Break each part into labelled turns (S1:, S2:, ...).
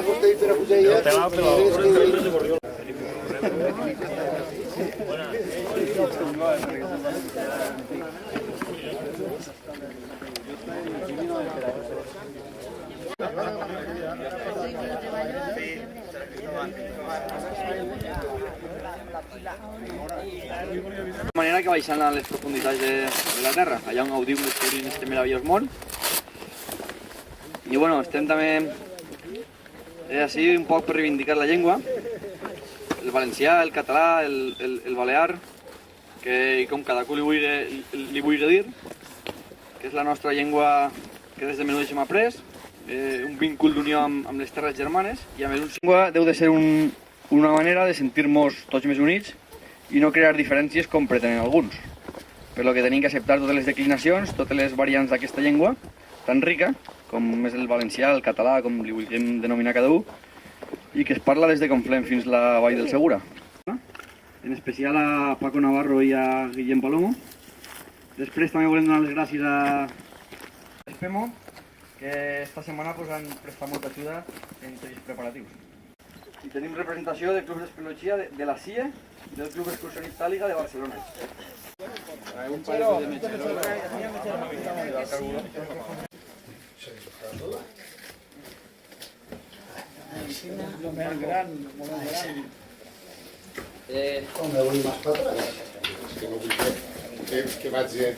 S1: De manera que baixant a les profunditats de la Terra, allà on gaudim descobrint aquest meravellós món. I bueno, estem també així un poc per reivindicar la llengua, el valencià, el català, el balear, que com cadascú li vulgui dir, que és la nostra llengua que des de menut hem après, un víncul d'unió amb les terres germanes, i a més una llengua deu de ser una manera de sentir-nos tots més units i no crear diferències com pretenen alguns. Per lo que tenim que acceptar totes les declinacions, totes les variants d'aquesta llengua, tan rica com és el valencià, el català, com li vulguem denominar cada un, i que es parla des de Conflent fins la Vall del Segura. En especial a Paco Navarro i a Guillem Palomo. Després també volem donar les gràcies a Espemo, que esta setmana han prestat molta ajuda en tots els preparatius. I tenim representació de clubs d'espeleologia de la CIE, del Club Excursionista Liga de Barcelona. Un parell de metgeros.
S2: Moment gran.
S3: Home, vull més per atrás. És que no vull que vaig a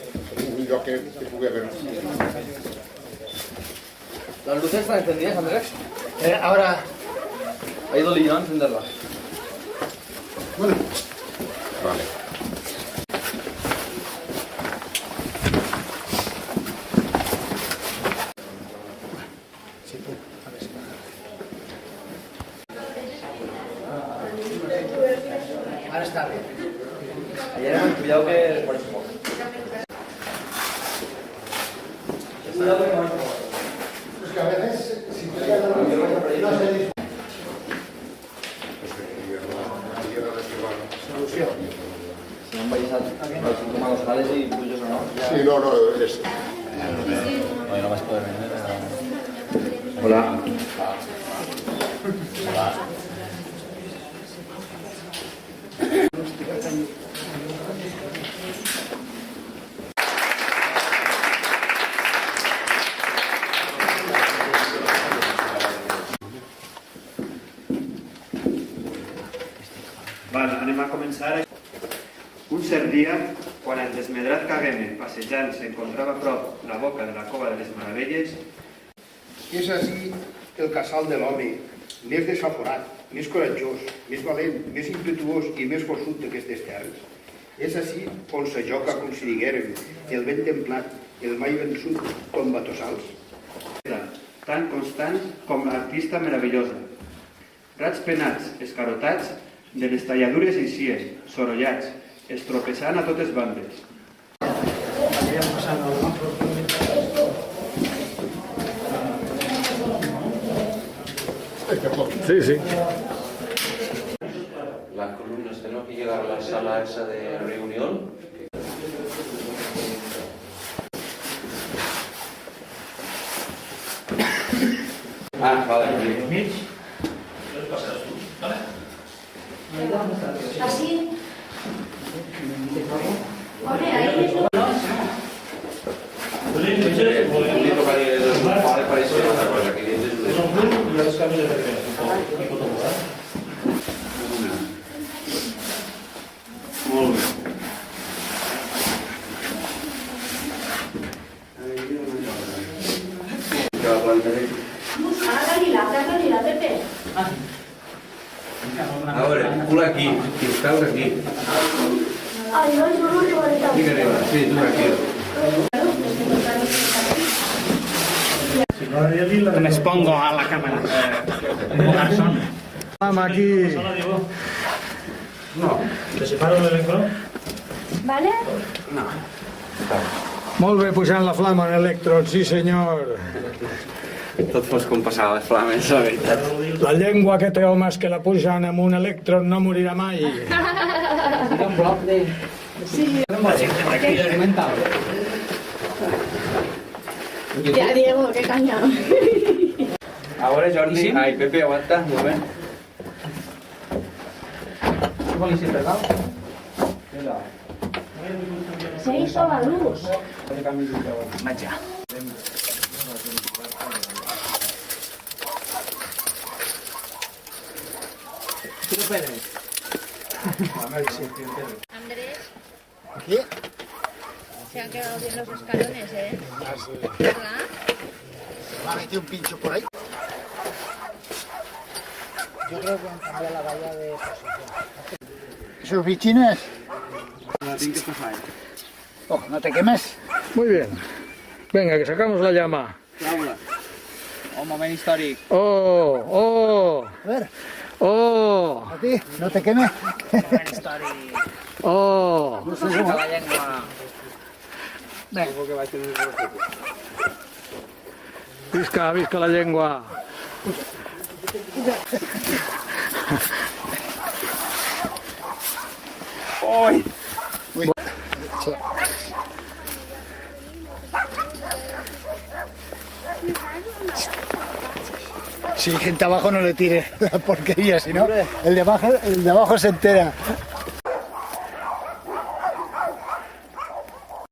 S3: un lloc que pugui haver.
S1: ¿Las luces están encendidas, Andrés?
S2: Ahora,
S1: Ha ido Lino a encenderlas.
S3: Bueno. Vale.
S2: ahora está bien.
S1: Ayer hemos cuidado que por eso poco. Cuidado que no hay poco.
S3: Es que a veces, si te llegan a la no se dice. Solució.
S1: Si no han baixat els símptomes locals i pujos o no.
S3: Sí, no, és...
S1: Hoy no vas a poder venir. Hola. Hola.
S4: Vale, anem a començar. Un cert dia, quan el desmedrat Kageme, passejant, s'encontrava a prop la boca de la cova de les Meravelles,
S5: És així el casal de l'home, més desaforat, més coratjós, més valent, més impetuós i més forçut d'aquestes terres. És així on se joca, com si diguérem, el ben templat, el mai vençut tomba tossals.
S4: tan constant com l'artista meravellosa. Rats penats, escarotats, de les talladures eixien, sorollats, estropeçant a totes bandes.
S6: Sí, sí.
S7: Las columnas tenemos que llegar a la sala esa de reunión. Ah, vale.
S8: Así. Hombre, ahí es lo
S4: Molt bé.
S8: Hágale, Pepe.
S7: Ahora, cula aquí, y buscarla aquí.
S8: Ay, no, yo no llevo ahorita.
S7: Aquí arriba, sí, tú tranquilo.
S2: Me expongo a la cámara. Como garzón.
S6: Vamos aquí.
S7: No.
S2: ¿Te separo el electro?
S8: ¿Vale?
S6: Molt bé, pujant la flama en electrod, sí senyor.
S7: Tot fos com passava les flames, la veritat.
S6: La llengua que té homes que la pujan amb un electrod no morirà mai.
S1: Un bloc de...
S8: Sí.
S1: Experimental.
S8: Ya, Diego, qué caña.
S7: Ahora Jordi, ay Pepe, aguanta, muy bien.
S8: Se hizo la luz.
S9: Andrés,
S3: Aquí.
S9: se han quedado bien los escalones, ¿eh?
S3: Así.
S9: ¿Verdad?
S3: Va a meter un pincho por ahí.
S10: Yo creo que han cambiado la valla de posición. ¿Sus bichines? Oh, no te quemes.
S6: Muy bien. Venga, que sacamos la llama.
S7: Un moment històric.
S6: ¡Oh! ¡Oh!
S10: A ver,
S6: ¡Oh!
S10: a ti, no te quemes.
S6: ¡Oh!
S7: La llengua.
S6: Visca, visca la llengua.
S7: Ui!
S10: Si gente abajo no le tire la porquería, si no, el de abajo se entera.